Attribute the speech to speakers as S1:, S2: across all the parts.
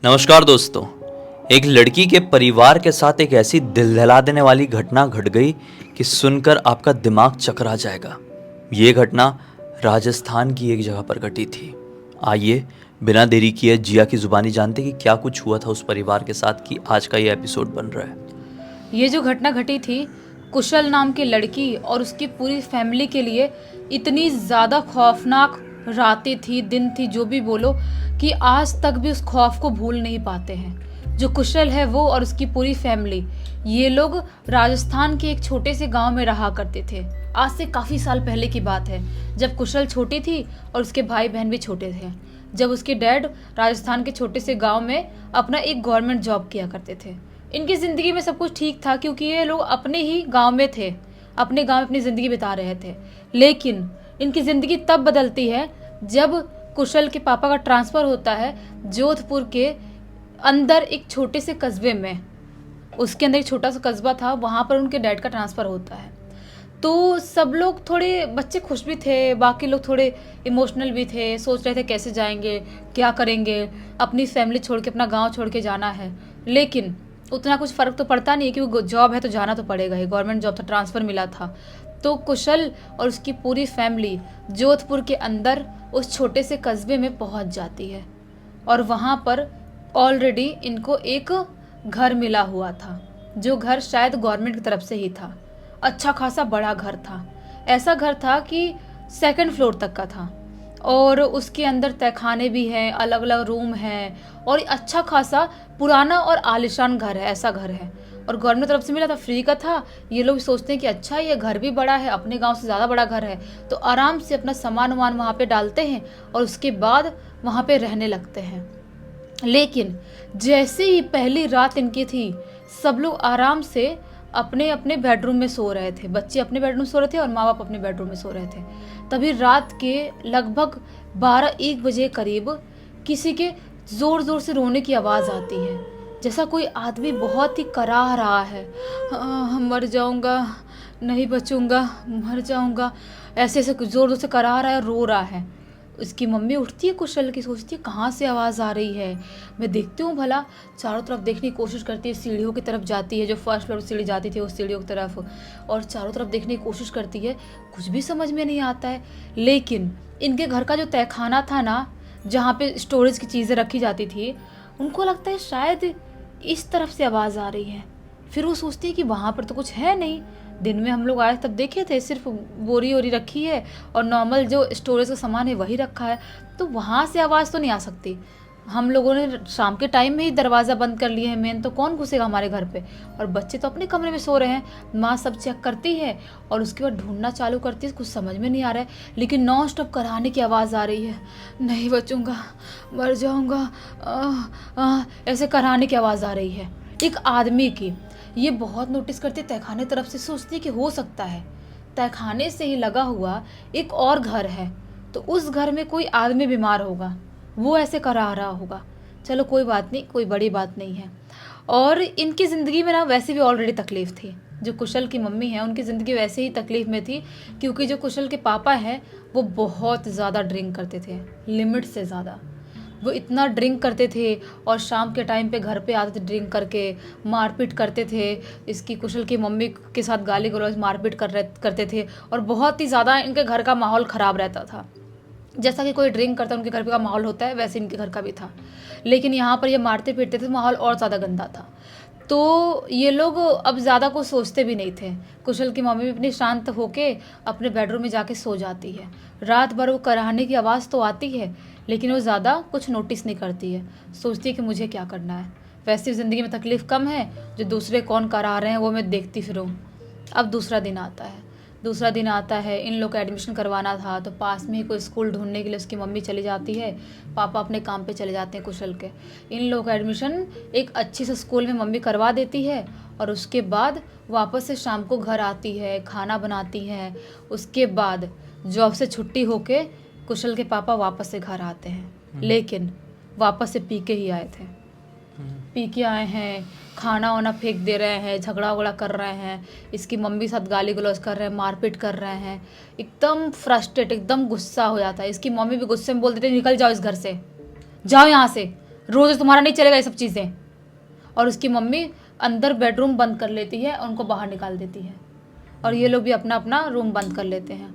S1: नमस्कार दोस्तों। एक लड़की के परिवार के साथ एक ऐसी दिल दहला देने वाली घटना घट गई कि सुनकर आपका दिमाग चकरा जाएगा। ये घटना राजस्थान की एक जगह पर घटी थी। आइए बिना देरी किए जिया की जुबानी जानते कि क्या कुछ हुआ था उस परिवार के साथ कि आज का ये एपिसोड बन रहा है।
S2: ये जो घटना घटी थी, कुशल नाम की लड़की और उसकी पूरी फैमिली के लिए इतनी ज़्यादा खौफनाक रातें थी, दिन थी, जो भी बोलो, कि आज तक भी उस खौफ को भूल नहीं पाते हैं। जो कुशल है वो और उसकी पूरी फैमिली, ये लोग राजस्थान के एक छोटे से गांव में रहा करते थे। आज से काफ़ी साल पहले की बात है, जब कुशल छोटी थी और उसके भाई बहन भी छोटे थे। जब उसके डैड राजस्थान के छोटे से गांव में अपना एक गवर्नमेंट जॉब किया करते थे। इनकी ज़िंदगी में सब कुछ ठीक था क्योंकि ये लोग अपने ही गांव में थे, अपने गांव में अपनी ज़िंदगी बिता रहे थे। लेकिन इनकी ज़िंदगी तब बदलती है जब कुशल के पापा का ट्रांसफ़र होता है जोधपुर के अंदर एक छोटे से कस्बे में। उसके अंदर एक छोटा सा कस्बा था, वहाँ पर उनके डैड का ट्रांसफ़र होता है। तो सब लोग, थोड़े बच्चे खुश भी थे, बाकी लोग थोड़े इमोशनल भी थे, सोच रहे थे कैसे जाएंगे, क्या करेंगे, अपनी फैमिली छोड़ के, अपना गांव छोड़ के जाना है। लेकिन उतना कुछ फ़र्क तो पड़ता नहीं है क्योंकि जॉब है तो जाना तो पड़ेगा ही, गवर्नमेंट जॉब था, ट्रांसफ़र मिला था। तो कुशल और उसकी पूरी फैमिली जोधपुर के अंदर उस छोटे से कस्बे में पहुंच जाती है और वहाँ पर ऑलरेडी इनको एक घर मिला हुआ था, जो घर शायद गवर्नमेंट की तरफ से ही था। अच्छा खासा बड़ा घर था, ऐसा घर था कि 2nd फ्लोर तक का था और उसके अंदर तहखाने भी हैं, अलग अलग रूम हैं और अच्छा खासा पुराना और आलीशान घर है, ऐसा घर है। और गवर्नमेंट तरफ से मिला था, फ्री का था। ये लोग सोचते हैं कि अच्छा ये घर भी बड़ा है, अपने गांव से ज़्यादा बड़ा घर है, तो आराम से अपना सामान वामान वहाँ पे डालते हैं और उसके बाद वहाँ पे रहने लगते हैं। लेकिन जैसे ही पहली रात इनकी थी, सब लोग आराम से अपने अपने बेडरूम में सो रहे थे। बच्चे अपने बेडरूम में सो रहे थे और माँ बाप अपने बेडरूम में सो रहे थे। तभी रात के लगभग 12-1 बजे करीब किसी के ज़ोर ज़ोर से रोने की आवाज़ आती है, जैसा कोई आदमी बहुत ही कराह रहा है, मर जाऊंगा, नहीं बचूंगा, मर जाऊंगा, ऐसे ऐसे ज़ोर ज़ोर से कराह रहा है, रो रहा है। उसकी मम्मी उठती है कुशल की, सोचती है कहाँ से आवाज़ आ रही है, मैं देखती हूँ भला। चारों तरफ देखने की कोशिश करती है, सीढ़ियों की तरफ जाती है, जो 1st फ्लोर सीढ़ी जाती थी उस सीढ़ियों की तरफ, और चारों तरफ देखने की कोशिश करती है। कुछ भी समझ में नहीं आता है। लेकिन इनके घर का जो तहखाना था ना, जहाँ पे स्टोरेज की चीज़ें रखी जाती थी, उनको लगता है शायद इस तरफ से आवाज़ आ रही है। फिर वो सोचती है कि वहाँ पर तो कुछ है नहीं, दिन में हम लोग आए तब देखे थे, सिर्फ बोरी वोरी रखी है और नॉर्मल जो स्टोरेज का सामान है वही रखा है, तो वहाँ से आवाज़ तो नहीं आ सकती। हम लोगों ने शाम के टाइम में ही दरवाज़ा बंद कर लिया है मेन, तो कौन घुसेगा हमारे घर पे, और बच्चे तो अपने कमरे में सो रहे हैं। माँ सब चेक करती है और उसके बाद ढूंढना चालू करती है, कुछ समझ में नहीं आ रहा है, लेकिन नॉन स्टॉप कराहने की आवाज़ आ रही है, नहीं बचूंगा, मर जाऊंगा, ऐसे कराहने की आवाज़ आ रही है एक आदमी की। ये बहुत नोटिस करती है तहखाने तरफ से, सोचती है कि हो सकता है तहखाने से ही लगा हुआ एक और घर है, तो उस घर में कोई आदमी बीमार होगा, वो ऐसे करा रहा होगा। चलो कोई बात नहीं, कोई बड़ी बात नहीं है। और इनकी ज़िंदगी में ना वैसे भी ऑलरेडी तकलीफ़ थी। जो कुशल की मम्मी है उनकी ज़िंदगी वैसे ही तकलीफ़ में थी, क्योंकि जो कुशल के पापा हैं वो बहुत ज़्यादा ड्रिंक करते थे, लिमिट से ज़्यादा। वो इतना ड्रिंक करते थे और शाम के टाइम पे घर पे आते थे ड्रिंक करके, मारपीट करते थे। इसकी कुशल की मम्मी के साथ गाली गलौज, मारपीट करते थे और बहुत ही ज़्यादा इनके घर का माहौल ख़राब रहता था। जैसा कि कोई ड्रिंक करता है उनके घर पे का माहौल होता है, वैसे इनके घर का भी था। लेकिन यहाँ पर ये मारते पीटते थे तो माहौल और ज़्यादा गंदा था। तो ये लोग अब ज़्यादा कुछ सोचते भी नहीं थे। कुशल की मम्मी भी अपनी शांत होके अपने बेडरूम में जाके सो जाती है। रात भर वो कराहने की आवाज़ तो आती है, लेकिन वो ज़्यादा कुछ नोटिस नहीं करती है, सोचती है कि मुझे क्या करना है, वैसे ज़िंदगी में तकलीफ़ कम है, जो दूसरे कौन करा रहे हैं वो मैं देखती फिरूँ। अब दूसरा दिन आता है, इन लोग का एडमिशन करवाना था, तो पास में ही कोई स्कूल ढूंढने के लिए उसकी मम्मी चली जाती है, पापा अपने काम पे चले जाते हैं कुशल के। इन लोग का एडमिशन एक अच्छी से स्कूल में मम्मी करवा देती है और उसके बाद वापस से शाम को घर आती है, खाना बनाती है। उसके बाद जॉब से छुट्टी होके कुशल के पापा वापस से घर आते हैं, लेकिन वापस से पी के ही आए थे। पी के आए हैं, खाना वाना फेंक दे रहे हैं, झगड़ा वगड़ा कर रहे हैं, इसकी मम्मी साथ गाली गलौज कर रहे हैं, मारपीट कर रहे हैं। एकदम फ्रस्ट्रेट, एकदम गुस्सा हो जाता है। इसकी मम्मी भी गुस्से में बोल देती है, निकल जाओ इस घर से, जाओ यहाँ से, रोज तुम्हारा नहीं चलेगा ये सब चीज़ें। और उसकी मम्मी अंदर बेडरूम बंद कर लेती है और उनको बाहर निकाल देती है, और ये लोग भी अपना अपना रूम बंद कर लेते हैं।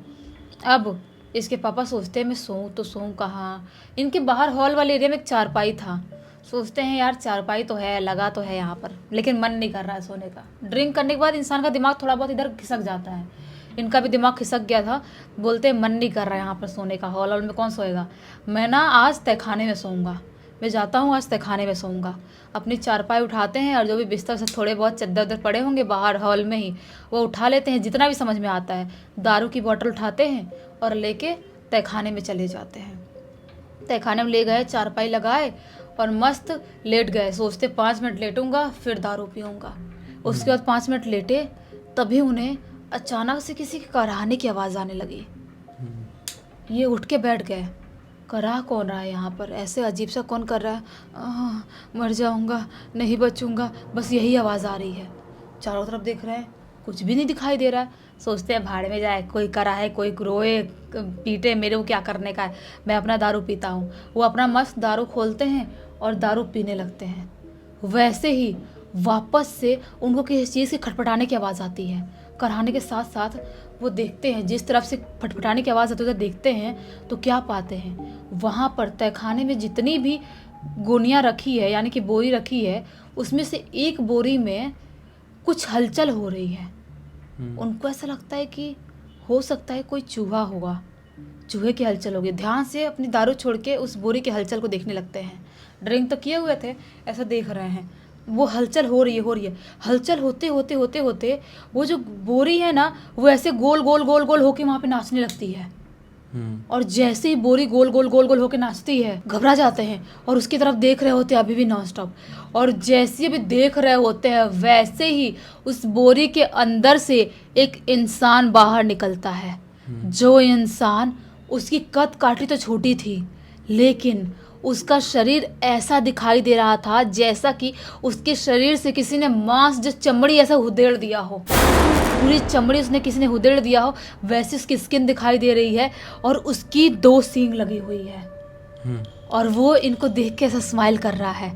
S2: अब इसके पापा सोचते हैं मैं सोऊं तो सोऊं कहाँ। इनके बाहर हॉल वाले एरिया में एक चारपाई था। सोचते हैं यार चारपाई तो है, लगा तो है यहाँ पर, लेकिन मन नहीं कर रहा है सोने का। ड्रिंक करने के बाद इंसान का दिमाग थोड़ा बहुत इधर खिसक जाता है। इनका भी दिमाग खिसक गया था। बोलते हैं मन नहीं कर रहा है यहाँ पर सोने का, हॉल में कौन सोएगा। मैं ना आज तहखाने में सोऊंगा, मैं जाता हूँ आज तहखाने में सोऊंगा। अपनी चारपाई उठाते हैं और जो भी बिस्तर से थोड़े बहुत चद्दर उद्दर पड़े होंगे बाहर हॉल में ही, वो उठा लेते हैं जितना भी समझ में आता है। दारू की बोतल उठाते हैं और लेके तहखाने में चले जाते हैं। तहखाने में ले गए, चारपाई लगाए और मस्त लेट गए। सोचते 5 मिनट लेटूंगा फिर दारू पीऊँगा। उसके बाद 5 मिनट लेटे, तभी उन्हें अचानक से किसी की कराहने की आवाज़ आने लगी। ये उठ के बैठ गए। करा कौन रहा है यहाँ पर, ऐसे अजीब सा कौन कर रहा है। मर जाऊँगा, नहीं बचूँगा, बस यही आवाज़ आ रही है। चारों तरफ देख रहे हैं, कुछ भी नहीं दिखाई दे रहा है। सोचते हैं भाड़ में जाए, कोई करा है, कोई रोए पीटे, मेरे को क्या करने का है, मैं अपना दारू पीता हूँ। वो अपना मस्त दारू खोलते हैं और दारू पीने लगते हैं। वैसे ही वापस से उनको किसी चीज़ के खटपटाने की आवाज़ आती है। कराने के साथ साथ वो देखते हैं, जिस तरफ से फटफटाने की आवाज़ आती है उधर देखते हैं तो क्या पाते हैं, वहाँ पर तहखाने में जितनी भी गोनियाँ रखी है, यानी कि बोरी रखी है, उसमें से एक बोरी में कुछ हलचल हो रही है। उनको ऐसा लगता है कि हो सकता है कोई चूहा होगा, चूहे की हलचल होगी। ध्यान से अपनी दारू छोड़ के उस बोरी की हलचल को देखने लगते हैं। ड्रिंक तो किए हुए थे, ऐसा देख रहे हैं, वो हलचल हो रही है। हलचल होते होते वो जो बोरी है ना, वो ऐसे गोल गोल होके वहाँ पे नाचने लगती है। और जैसे ही बोरी गोल गोल होके नाचती है, घबरा जाते हैं और उसकी तरफ देख रहे होते हैं अभी भी नॉन स्टॉप। और जैसे अभी देख रहे होते हैं, वैसे ही उस बोरी के अंदर से एक इंसान बाहर निकलता है। जो इंसान, उसकी कद काठी तो छोटी थी, लेकिन उसका शरीर ऐसा दिखाई दे रहा था जैसा कि उसके शरीर से किसी ने मांस, जो चमड़ी ऐसा उधेड़ दिया हो, पूरी चमड़ी उसने किसी ने उधेड़ दिया हो, वैसे उसकी स्किन दिखाई दे रही है और उसकी 2 सींग लगी हुई है। और वो इनको देख के ऐसा स्माइल कर रहा है,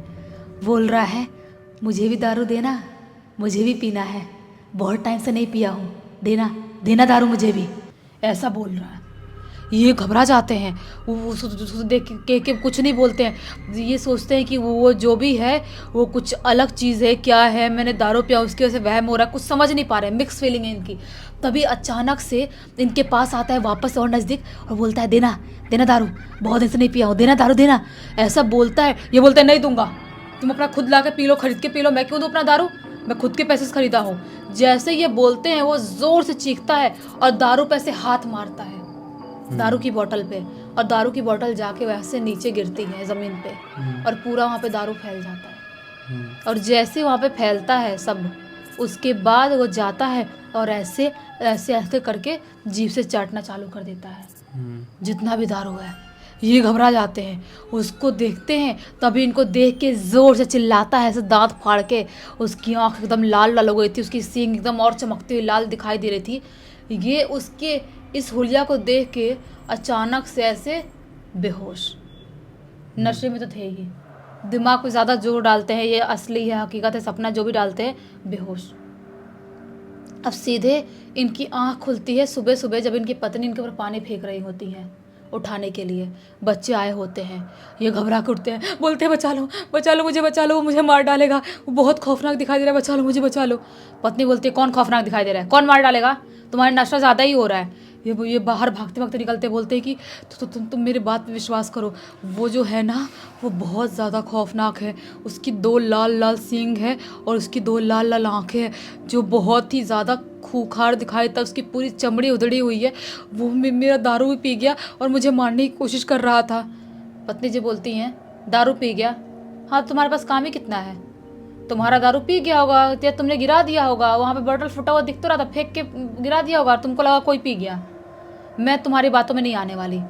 S2: बोल रहा है मुझे भी दारू देना, मुझे भी पीना है, बहुत टाइम से नहीं पिया हूँ, देना दारू मुझे भी, ऐसा बोल रहा है। ये घबरा जाते हैं, वो देख के कुछ नहीं बोलते हैं। ये सोचते हैं कि वो जो भी है वो कुछ अलग चीज़ है, क्या है, मैंने दारू पिया उसकी वजह से वहम हो रहा है, कुछ समझ नहीं पा रहे, मिक्स फीलिंग है इनकी। तभी अचानक से इनके पास आता है वापस और नज़दीक और बोलता है देना दारू, बहुत दिन से नहीं पिया हूँ, देना दारू देना, ऐसा बोलता है। ये बोलता है नहीं दूंगा, तुम अपना खुद ला के पी लो, खरीद के पी लो, मैं क्यों दूँ अपना दारू, मैं खुद के पैसे से खरीदा हूँ। जैसे ये बोलते हैं वो ज़ोर से चीखता है और दारू पे ऐसे हाथ मारता है, दारू की बोतल पे, और दारू की बोतल जाके वैसे नीचे गिरती है ज़मीन पे और पूरा वहाँ पे दारू फैल जाता है। और जैसे वहाँ पे फैलता है सब, उसके बाद वो जाता है और ऐसे ऐसे ऐसे करके जीभ से चाटना चालू कर देता है जितना भी दारू है। ये घबरा जाते हैं, उसको देखते हैं, तभी इनको देख के ज़ोर से चिल्लाता है, ऐसे दांत फाड़ के। उसकी आँख एकदम लाल लाल हो गई थी, उसकी सींग एकदम और चमकती हुई लाल दिखाई दे रही थी। ये उसके इस हुलिया को देख के अचानक से ऐसे बेहोश, नशे में तो थे ही, दिमाग पे ज़्यादा जोर डालते हैं, ये असली है, हकीकत है, सपना जो भी डालते हैं, बेहोश। अब सीधे इनकी आँख खुलती है सुबह सुबह, जब इनकी पत्नी इनके ऊपर पानी फेंक रही होती हैं उठाने के लिए। बच्चे आए होते हैं, ये घबरा के उठते हैं, बोलते हैं बचा लो मुझे, बचा लो, वो मुझे मार डालेगा, वो बहुत खौफनाक दिखाई दे रहा है, बचा लो मुझे, बचा लो। पत्नी बोलती है कौन खौफनाक दिखाई दे रहा है, कौन मार डालेगा, तुम्हारा नशा ज़्यादा ही हो रहा है। ये बाहर भागते भागते निकलते बोलते हैं कि तुम मेरी बात पे विश्वास करो, वो जो है ना वो बहुत ज़्यादा खौफनाक है, उसकी 2 लाल लाल सींग है और उसकी 2 लाल लाल आँखें हैं जो बहुत ही ज़्यादा खूंखार दिखाई देता, उसकी पूरी चमड़ी उधड़ी हुई है, वो मेरा दारू भी पी गया और मुझे मारने की कोशिश कर रहा था। पत्नी जी बोलती हैं दारू पी गया, हाँ तुम्हारे पास काम ही कितना है, तुम्हारा दारू पी गया होगा या तुमने गिरा दिया होगा, वहाँ पे बॉटल फुटा हुआ दिख तो रहा था, फेंक के गिरा दिया होगा, तुमको लगा कोई पी गया। मैं तुम्हारी बातों में नहीं आने वाली।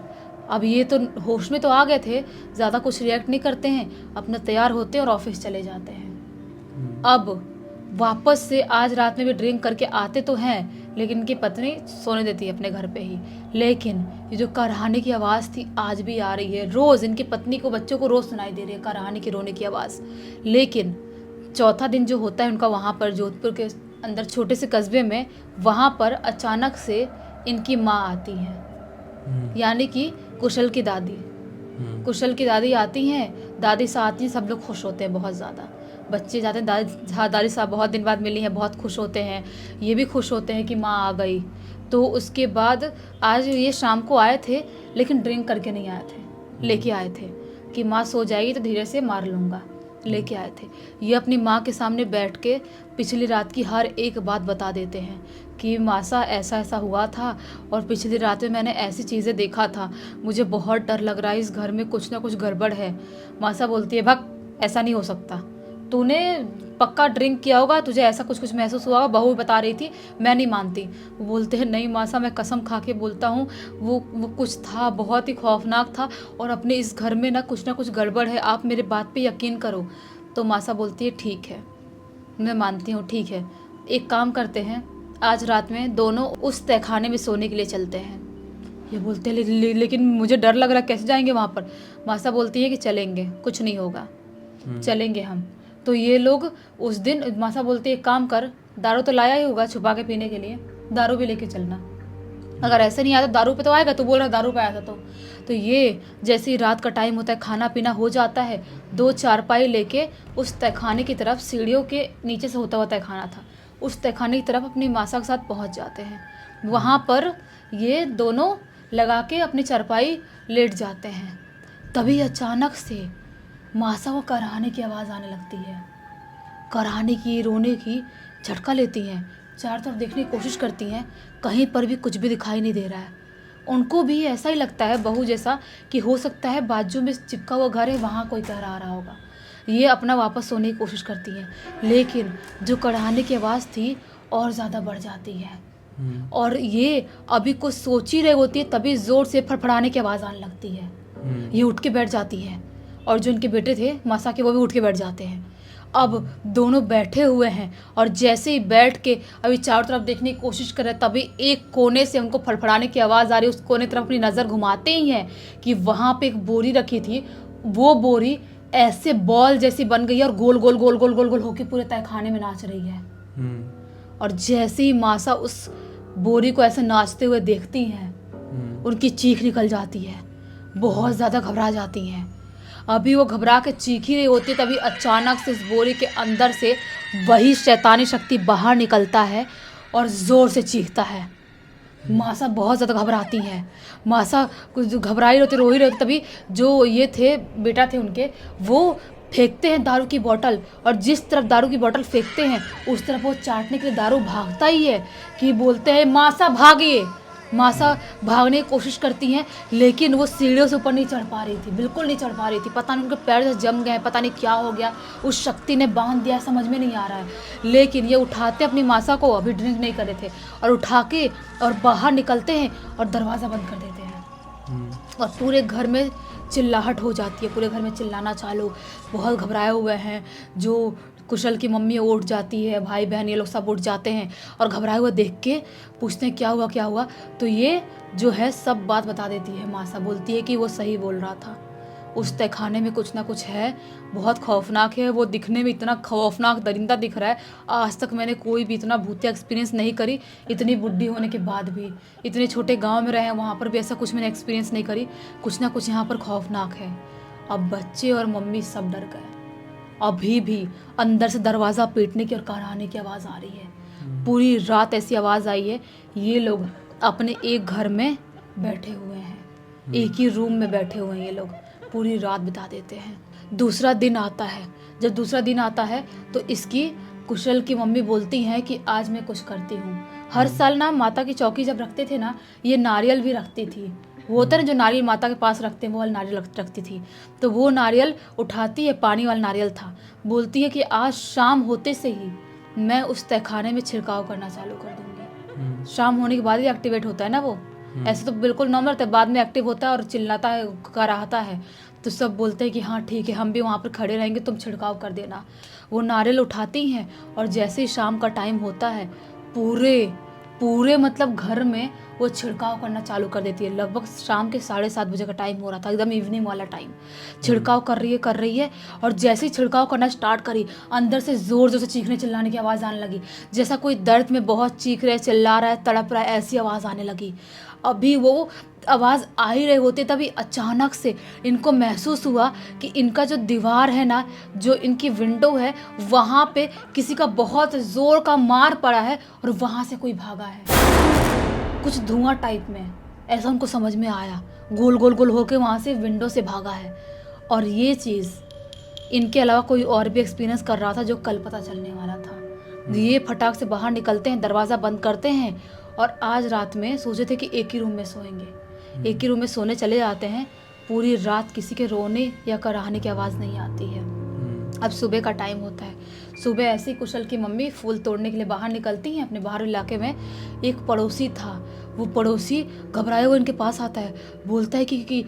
S2: अब ये तो होश में तो आ गए थे, ज़्यादा कुछ रिएक्ट नहीं करते हैं, अपना तैयार होते हैं और ऑफिस चले जाते हैं। अब वापस से आज रात में भी ड्रिंक करके आते तो हैं, लेकिन इनकी पत्नी सोने देती है अपने घर पे ही। लेकिन ये जो कराहने की आवाज़ थी आज भी आ रही है, रोज़ इनकी पत्नी को, बच्चों को रोज़ सुनाई दे रही है कराहने की, रोने की आवाज़। लेकिन चौथा दिन जो होता है उनका वहाँ पर जोधपुर के अंदर छोटे से कस्बे में, वहाँ पर अचानक से इनकी माँ आती है, यानी कि कुशल की दादी। कुशल की दादी आती हैं, दादी से आती हैं, सब लोग खुश होते हैं बहुत ज़्यादा। बच्चे जाते हैं, दादी साहब बहुत दिन बाद मिली हैं, बहुत खुश होते हैं। ये भी खुश होते हैं कि माँ आ गई। तो उसके बाद आज ये शाम को आए थे, लेकिन ड्रिंक करके नहीं आए थे, लेके आए थे कि माँ सो जाएगी तो धीरे से मार लूँगा, लेके आए थे। ये अपनी माँ के सामने बैठ के पिछली रात की हर एक बात बता देते हैं कि मासा ऐसा ऐसा हुआ था और पिछली रात में मैंने ऐसी चीज़ें देखा था, मुझे बहुत डर लग रहा है, इस घर में कुछ ना कुछ गड़बड़ है। मासा बोलती है, भग, ऐसा नहीं हो सकता, तूने पक्का ड्रिंक किया होगा, तुझे ऐसा कुछ कुछ महसूस हुआ होगा, बहू बता रही थी, मैं नहीं मानती। वो बोलते हैं, नहीं मासा, मैं कसम खा के बोलता हूँ, वो कुछ था, बहुत ही खौफनाक था, और अपने इस घर में ना कुछ गड़बड़ है, आप मेरे बात पे यकीन करो। तो मासा बोलती है, ठीक है, मैं मानती हूँ, ठीक है, एक काम करते हैं, आज रात में दोनों उस तहखाने में सोने के लिए चलते हैं। ये बोलते हैं, लेकिन मुझे डर लग रहा है, कैसे जाएंगे वहाँ पर? मासा बोलती है कि चलेंगे, कुछ नहीं होगा, चलेंगे हम। तो ये लोग उस दिन, मासा बोलती है, एक काम कर, दारू तो लाया ही होगा छुपा के पीने के लिए, दारू भी लेके चलना, अगर ऐसे नहीं आया तो दारू पे तो आएगा, तो बोल रहा दारू पे आया था। तो ये जैसे ही रात का टाइम होता है, खाना पीना हो जाता है, 2 चारपाई लेके उस तहखाने की तरफ, सीढ़ियों के नीचे से होता हुआ तहखाना था, उस तहखाने की तरफ अपनी मासा के साथ पहुंच जाते हैं। वहाँ पर ये दोनों लगा के अपनी चारपाई लेट जाते हैं। तभी अचानक से मासा को कराहने की आवाज़ आने लगती है, कराहने की, रोने की, झटका लेती हैं, चारों तरफ देखने की कोशिश करती हैं, कहीं पर भी कुछ भी दिखाई नहीं दे रहा है। उनको भी ऐसा ही लगता है बहू जैसा कि हो सकता है बाजू में चिपका हुआ घर है, वहाँ कोई करा रहा होगा। ये अपना वापस सोने की कोशिश करती हैं, लेकिन जो कराहने की आवाज़ थी और ज़्यादा बढ़ जाती है, और ये अभी कुछ सोच ही रही होती है, तभी ज़ोर से फड़फड़ाने की आवाज़ आने लगती है। ये उठ के बैठ जाती है, और जो इनके बेटे थे मासा के, वो भी उठ के बैठ जाते हैं। अब दोनों बैठे हुए हैं, और जैसे ही बैठ के अभी चारों तरफ देखने की कोशिश कर रहे, तभी एक कोने से उनको फड़फड़ाने की आवाज़ आ रही है। उस कोने तरफ अपनी नज़र घुमाते ही हैं कि वहाँ पे एक बोरी रखी थी, वो बोरी ऐसे बॉल जैसी बन गई है और गोल गोल गोल गोल गोल गोल होके पूरे तहखाने में नाच रही है। और जैसे ही मासा उस बोरी को ऐसे नाचते हुए देखती हैं, उनकी चीख निकल जाती है, बहुत ज़्यादा घबरा जाती हैं। अभी वो घबरा के चीख ही रही होती, तभी अचानक से इस बोरी के अंदर से वही शैतानी शक्ति बाहर निकलता है और ज़ोर से चीखता है। मासा बहुत ज़्यादा घबराती है, मासा कुछ घबराई रहती, रो ही रहती। तभी जो ये थे, बेटा थे उनके, वो फेंकते हैं दारू की बोतल, और जिस तरफ दारू की बोतल फेंकते हैं उस तरफ वो चाटने के लिए दारू भागता ही है कि बोलते हैं, मासा भागिए। मासा भागने की कोशिश करती हैं, लेकिन वो सीढ़ियों से ऊपर नहीं चढ़ पा रही थी, बिल्कुल नहीं चढ़ पा रही थी। पता नहीं उनके पैर से जम गए, पता नहीं क्या हो गया, उस शक्ति ने बांध दिया, समझ में नहीं आ रहा है। लेकिन ये उठाते अपनी मासा को, अभी ड्रिंक नहीं कर रहे थे, और उठा के और बाहर निकलते हैं और दरवाज़ा बंद कर देते हैं। और पूरे घर में चिल्लाहट हो जाती है, पूरे घर में चिल्लाना चालू, बहुत घबराए हुए हैं। जो कुशल की मम्मी उठ जाती है, भाई बहन ये लोग सब उठ जाते हैं, और घबराए हुए देख के पूछते हैं, क्या हुआ क्या हुआ? तो ये जो है सब बात बता देती है। मासा बोलती है कि वो सही बोल रहा था, उस तहखाने में कुछ ना कुछ है, बहुत खौफनाक है, वो दिखने में इतना खौफनाक दरिंदा दिख रहा है, आज तक मैंने कोई भी इतना भूतिया एक्सपीरियंस नहीं करी, इतनी बुढ़ी होने के बाद भी। इतने छोटे गांव में रहे हैं, वहाँ पर भी ऐसा कुछ मैंने एक्सपीरियंस नहीं करी, कुछ ना कुछ यहाँ पर खौफनाक है। अब बच्चे और मम्मी सब डर गए। अभी भी अंदर से दरवाज़ा पीटने की और कराहने की आवाज़ आ रही है। पूरी रात ऐसी आवाज़ आई है। ये लोग अपने एक घर में बैठे हुए हैं, एक ही रूम में बैठे हुए हैं, ये लोग पूरी रात बिता देते हैं। दूसरा दिन आता है। जब दूसरा दिन आता है तो इसकी कुशल की मम्मी बोलती हैं कि आज मैं कुछ करती हूँ। हर साल ना माता की चौकी जब रखते थे ना, ये नारियल भी रखती थी। वो होता है ना जो नारियल माता के पास रखते हैं, वो वाला नारियल रखती थी। तो वो नारियल उठाती है, पानी वाला नारियल था। बोलती है कि आज शाम होते से ही मैं उस तहखाने में छिड़काव करना चालू कर दूंगी। शाम होने के बाद ही एक्टिवेट होता है ना वो, ऐसे तो बिल्कुल नॉर्मल रहता है, बाद में एक्टिव होता है और चिल्लाता है, कराहता है। तो सब बोलते हैं कि हाँ ठीक है, हम भी वहाँ पर खड़े रहेंगे, तुम छिड़काव कर देना। वो नारियल उठाती हैं, और जैसे ही शाम का टाइम होता है, पूरे मतलब घर में वो छिड़काव करना चालू कर देती है। लगभग शाम के 7:30 बजे का टाइम हो रहा था, एकदम इवनिंग वाला टाइम। छिड़काव कर रही है और जैसे ही छिड़काव करना स्टार्ट करी, अंदर से ज़ोर ज़ोर से चीखने चिल्लाने की आवाज़ आने लगी, जैसा कोई दर्द में बहुत चीख रहा है, चिल्ला रहा है, तड़प रहा है, ऐसी आवाज़ आने लगी। अभी वो आवाज़ आ ही रहे होते तभी अचानक से इनको महसूस हुआ कि इनका जो दीवार है ना, जो इनकी विंडो है, वहाँ पे किसी का बहुत ज़ोर का मार पड़ा है और वहाँ से कोई भागा है, कुछ धुआं टाइप में, ऐसा उनको समझ में आया। गोल गोल गोल होके वहाँ से विंडो से भागा है। और ये चीज़ इनके अलावा कोई और भी एक्सपीरियंस कर रहा था, जो कल पता चलने वाला था। ये फटाक से बाहर निकलते हैं, दरवाज़ा बंद करते हैं और आज रात में सोचे थे कि एक ही रूम में सोएंगे। एक ही रूम में सोने चले जाते हैं। पूरी रात किसी के रोने या कराहने की आवाज़ नहीं आती है। अब सुबह का टाइम होता है। सुबह ऐसे ही कुशल की मम्मी फूल तोड़ने के लिए बाहर निकलती हैं। अपने बाहर इलाके में एक पड़ोसी था, वो पड़ोसी घबराए हुए इनके पास आता है, बोलता है कि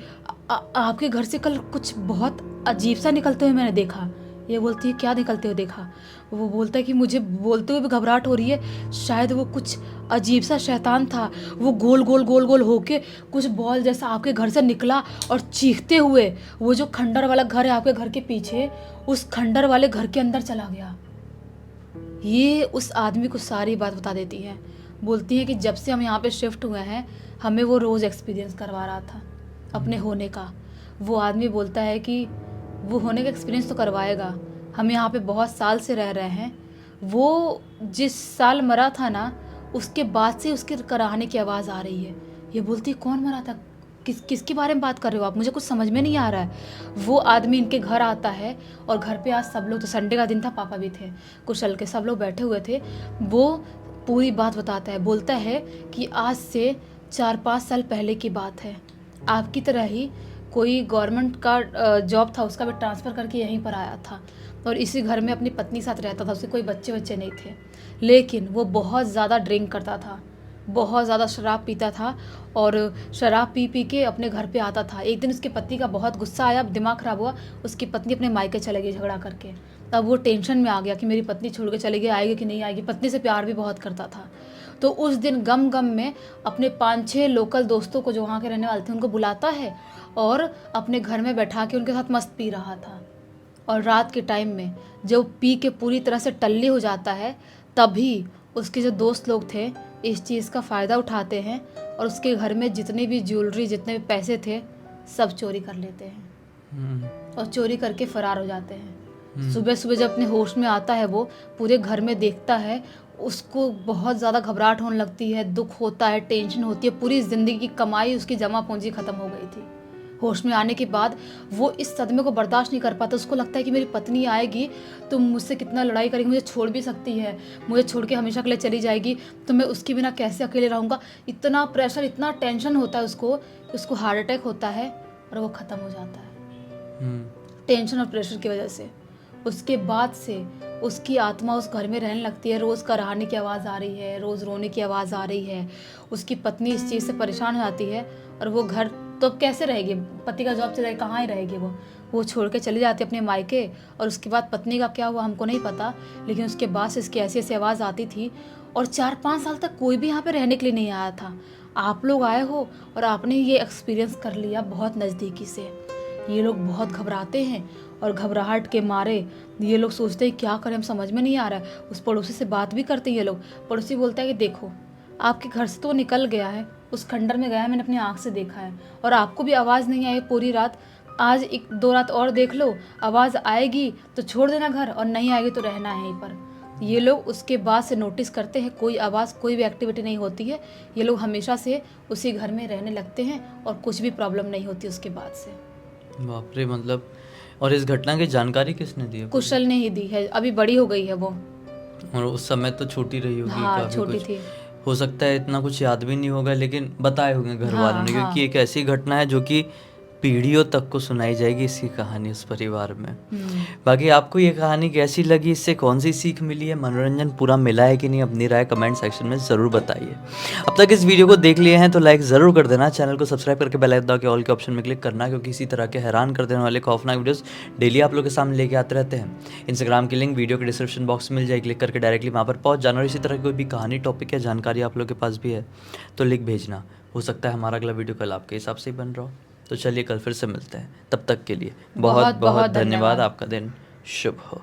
S2: आपके घर से कल कुछ बहुत अजीब सा निकलते हुए मैंने देखा। ये बोलती है क्या निकलते हुए देखा? वो बोलता है कि मुझे बोलते हुए भी घबराहट हो रही है, शायद वो कुछ अजीब सा शैतान था, वो गोल गोल गोल गोल होके कुछ बॉल जैसा आपके घर से निकला और चीखते हुए वो जो खंडर वाला घर है आपके घर के पीछे, उस खंडर वाले घर के अंदर चला गया। ये उस आदमी को सारी बात बता देती है। बोलती है कि जब से हम यहाँ पे शिफ्ट हुए हैं, हमें वो रोज़ एक्सपीरियंस करवा रहा था अपने होने का। वो आदमी बोलता है कि वो होने का एक्सपीरियंस तो करवाएगा, हम यहाँ पे बहुत साल से रह रहे हैं। वो जिस साल मरा था ना, उसके बाद से उसके कराहने की आवाज़ आ रही है। ये बोलती है कौन मरा था, किसके बारे में बात कर रहे हो आप, मुझे कुछ समझ में नहीं आ रहा है। वो आदमी इनके घर आता है और घर पे आज सब लोग, तो संडे का दिन था, पापा भी थे, कुशल के सब लोग बैठे हुए थे। वो पूरी बात बताता है, बोलता है कि आज से 4-5 साल पहले की बात है। आपकी तरह ही कोई गवर्नमेंट का जॉब था, उसका भी ट्रांसफ़र करके यहीं पर आया था और इसी घर में अपनी पत्नी साथ रहता था। उसके कोई बच्चे नहीं थे, लेकिन वो बहुत ज़्यादा ड्रिंक करता था, बहुत ज़्यादा शराब पीता था और शराब पी के अपने घर पे आता था। एक दिन उसकी पत्नी का बहुत गुस्सा आया, दिमाग ख़राब हुआ, उसकी पत्नी अपने मायके चले गई झगड़ा करके। तब वो टेंशन में आ गया कि मेरी पत्नी छोड़ के चली गई, आएगी कि नहीं आएगी। पत्नी से प्यार भी बहुत करता था। तो उस दिन गम में अपने 5-6 लोकल दोस्तों को, जो वहाँ के रहने वाले थे, उनको बुलाता है और अपने घर में बैठा के उनके साथ मस्त पी रहा था। और रात के टाइम में जब पी के पूरी तरह से टल्ली हो जाता है, तभी उसके जो दोस्त लोग थे इस चीज़ का फ़ायदा उठाते हैं और उसके घर में जितनी भी ज्वेलरी, जितने भी पैसे थे, सब चोरी कर लेते हैं और चोरी करके फ़रार हो जाते हैं। सुबह सुबह जब अपने होश में आता है, वो पूरे घर में देखता है, उसको बहुत ज़्यादा घबराहट होने लगती है, दुख होता है, टेंशन होती है। पूरी ज़िंदगी की कमाई, उसकी जमा पूंजी ख़त्म हो गई थी। होश में आने के बाद वो इस सदमे को बर्दाश्त नहीं कर पाता। उसको लगता है कि मेरी पत्नी आएगी तो मुझसे कितना लड़ाई करेगी, मुझे छोड़ भी सकती है, मुझे छोड़ के हमेशा के लिए चली जाएगी, तो मैं उसके बिना कैसे अकेले रहूँगा। इतना प्रेशर, इतना टेंशन होता है उसको हार्ट अटैक होता है और वो ख़त्म हो जाता है टेंशन और प्रेशर की वजह से। उसके बाद से उसकी आत्मा उस घर में रहने लगती है। रोज़ कराहने की आवाज़ आ रही है, रोज़ रोने की आवाज़ आ रही है। उसकी पत्नी इस चीज़ से परेशान हो जाती है और वो घर तो कैसे रहेगी, पति का जॉब चला है, कहाँ ही रहेगी वो छोड़ के चली जाती है अपने मायके। और उसके बाद पत्नी का क्या हुआ हमको नहीं पता, लेकिन उसके बाद से इसकी ऐसी आवाज़ आती थी। और 4-5 साल तक कोई भी यहाँ पे रहने के लिए नहीं आया था। आप लोग आए हो और आपने ये एक्सपीरियंस कर लिया बहुत नज़दीकी से। ये लोग बहुत घबराते हैं और घबराहट के मारे ये लोग सोचते हैं क्या करें, हम समझ में नहीं आ रहा है। उस पड़ोसी से बात भी करते हैं ये लोग। पड़ोसी बोलता है कि देखो, आपके घर से तो निकल गया है, उस खंडर में गया है, मैंने अपनी आँख से देखा है, और आपको भी आवाज़ नहीं आई पूरी रात। आज 1-2 रात और देख लो, आवाज़ आएगी तो छोड़ देना घर और नहीं आएगी तो रहना है यहीं पर। ये लोग उसके बाद से नोटिस करते हैं, कोई आवाज़, कोई भी एक्टिविटी नहीं होती है। ये लोग हमेशा से उसी घर में रहने लगते हैं और कुछ भी प्रॉब्लम नहीं होती उसके बाद से।
S1: बाप रे, मतलब। और इस घटना की जानकारी किसने दी है?
S2: कुशल ने ही दी है, अभी बड़ी हो गई है वो।
S1: और उस समय तो छोटी रही होगी,
S2: हाँ,
S1: काफी
S2: छोटी
S1: कुछ
S2: थी।
S1: हो सकता है, इतना कुछ याद भी नहीं होगा, लेकिन बताए होंगे घर वालों ने,
S2: हाँ।
S1: क्योंकि एक ऐसी घटना है जो कि पीढ़ियों तक को सुनाई जाएगी इसकी कहानी उस परिवार में। बाकी आपको ये कहानी कैसी लगी, इससे कौन सी सीख मिली है, मनोरंजन पूरा मिला है कि नहीं, अपनी राय कमेंट सेक्शन में ज़रूर बताइए। अब तक इस वीडियो को देख लिए हैं तो लाइक ज़रूर कर देना, चैनल को सब्सक्राइब करके बेल आइकन दबा के ऑल के ऑप्शन में क्लिक करना, क्योंकि इसी तरह के हैरान कर देने वाले खौफनाक वीडियोस डेली आप लोग के सामने लेके आते रहते हैं। इंस्टाग्राम की लिंक वीडियो के डिस्क्रिप्शन बॉक्स में मिल जाए, क्लिक करके डायरेक्टली वहाँ पर पहुँच जाना। और इसी तरह कोई भी कहानी, टॉपिक या जानकारी आप लोग के पास भी है तो लिख भेजना, हो सकता है हमारा अगला वीडियो कल आपके हिसाब से ही बन रहा हो। तो चलिए कल फिर से मिलते हैं, तब तक के लिए बहुत बहुत धन्यवाद। आपका दिन शुभ हो।